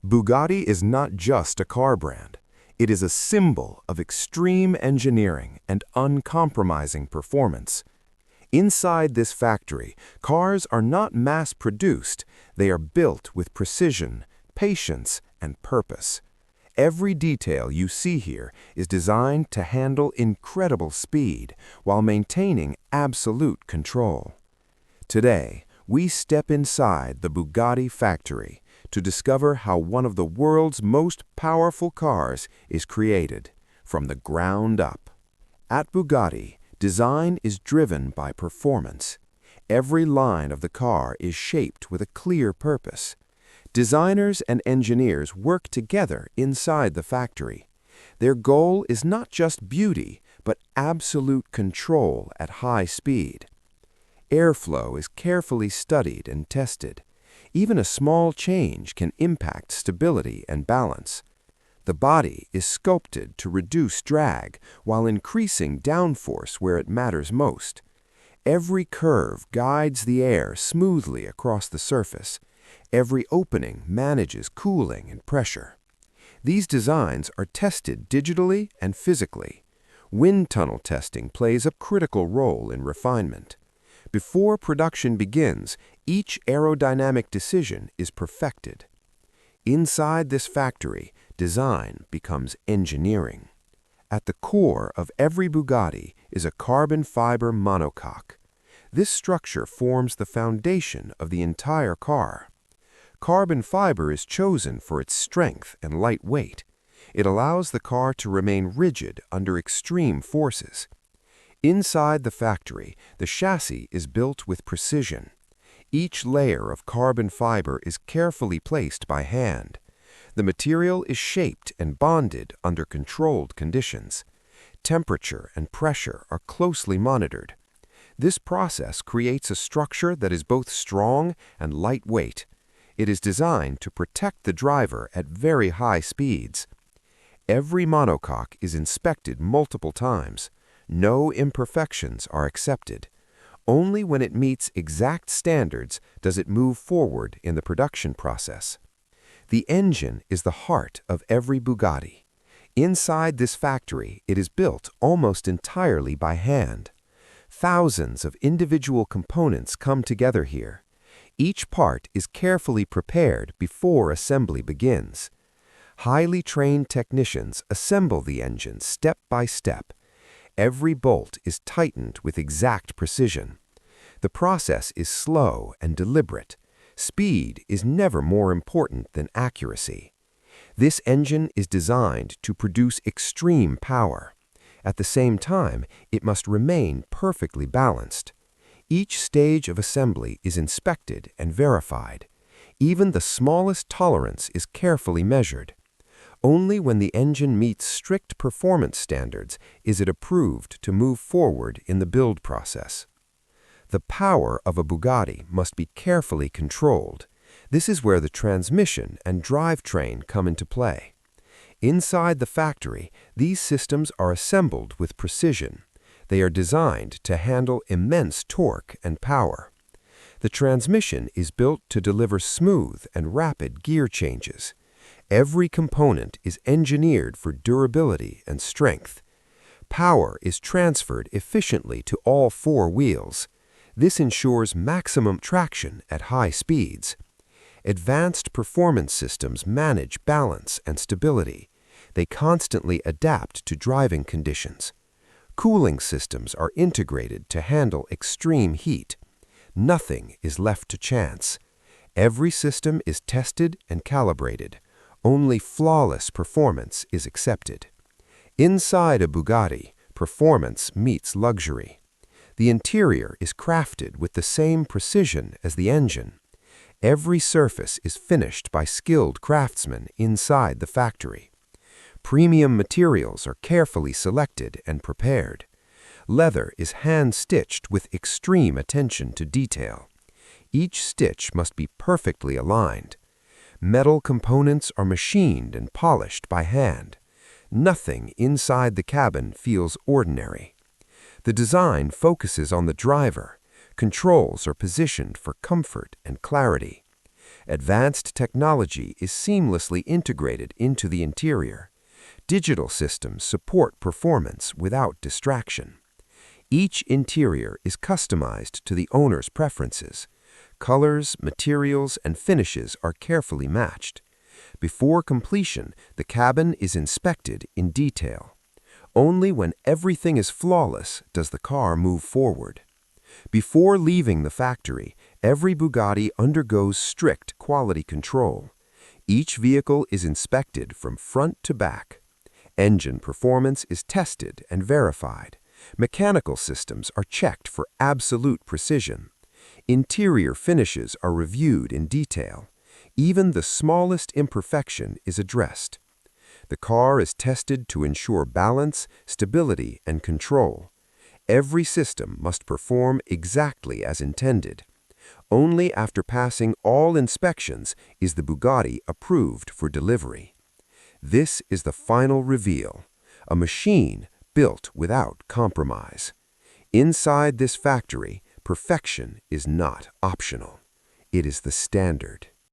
Bugatti is not just a car brand. It is a symbol of extreme engineering and uncompromising performance. Inside this factory, cars are not mass-produced, they are built with precision, patience, and purpose. Every detail you see here is designed to handle incredible speed while maintaining absolute control. Today, we step inside the Bugatti factory to discover how one of the world's most powerful cars is created from the ground up. At Bugatti, design is driven by performance. Every line of the car is shaped with a clear purpose. Designers and engineers work together inside the factory. Their goal is not just beauty, but absolute control at high speed. Airflow is carefully studied and tested. Even a small change can impact stability and balance. The body is sculpted to reduce drag while increasing downforce where it matters most. Every curve guides the air smoothly across the surface. Every opening manages cooling and pressure. These designs are tested digitally and physically. Wind tunnel testing plays a critical role in refinement. Before production begins, each aerodynamic decision is perfected. Inside this factory, design becomes engineering. At the core of every Bugatti is a carbon fiber monocoque. This structure forms the foundation of the entire car. Carbon fiber is chosen for its strength and light weight. It allows the car to remain rigid under extreme forces. Inside the factory, the chassis is built with precision. Each layer of carbon fiber is carefully placed by hand. The material is shaped and bonded under controlled conditions. Temperature and pressure are closely monitored. This process creates a structure that is both strong and lightweight. It is designed to protect the driver at very high speeds. Every monocoque is inspected multiple times. No imperfections are accepted. Only when it meets exact standards does it move forward in the production process. The engine is the heart of every Bugatti. Inside this factory, it is built almost entirely by hand. Thousands of individual components come together here. Each part is carefully prepared before assembly begins. Highly trained technicians assemble the engine step by step. Every bolt is tightened with exact precision. The process is slow and deliberate. Speed is never more important than accuracy. This engine is designed to produce extreme power. At the same time, it must remain perfectly balanced. Each stage of assembly is inspected and verified. Even the smallest tolerance is carefully measured. Only when the engine meets strict performance standards is it approved to move forward in the build process. The power of a Bugatti must be carefully controlled. This is where the transmission and drivetrain come into play. Inside the factory, these systems are assembled with precision. They are designed to handle immense torque and power. The transmission is built to deliver smooth and rapid gear changes. Every component is engineered for durability and strength. Power is transferred efficiently to all four wheels. This ensures maximum traction at high speeds. Advanced performance systems manage balance and stability. They constantly adapt to driving conditions. Cooling systems are integrated to handle extreme heat. Nothing is left to chance. Every system is tested and calibrated. Only flawless performance is accepted. Inside a Bugatti, performance meets luxury. The interior is crafted with the same precision as the engine. Every surface is finished by skilled craftsmen inside the factory. Premium materials are carefully selected and prepared. Leather is hand-stitched with extreme attention to detail. Each stitch must be perfectly aligned. Metal components are machined and polished by hand. Nothing inside the cabin feels ordinary. The design focuses on the driver. Controls are positioned for comfort and clarity. Advanced technology is seamlessly integrated into the interior. Digital systems support performance without distraction. Each interior is customized to the owner's preferences. Colors, materials, and finishes are carefully matched. Before completion, the cabin is inspected in detail. Only when everything is flawless does the car move forward. Before leaving the factory, every Bugatti undergoes strict quality control. Each vehicle is inspected from front to back. Engine performance is tested and verified. Mechanical systems are checked for absolute precision. Interior finishes are reviewed in detail. Even the smallest imperfection is addressed. The car is tested to ensure balance, stability, and control. Every system must perform exactly as intended. Only after passing all inspections is the Bugatti approved for delivery. This is the final reveal, a machine built without compromise. Inside this factory, perfection is not optional. It is the standard.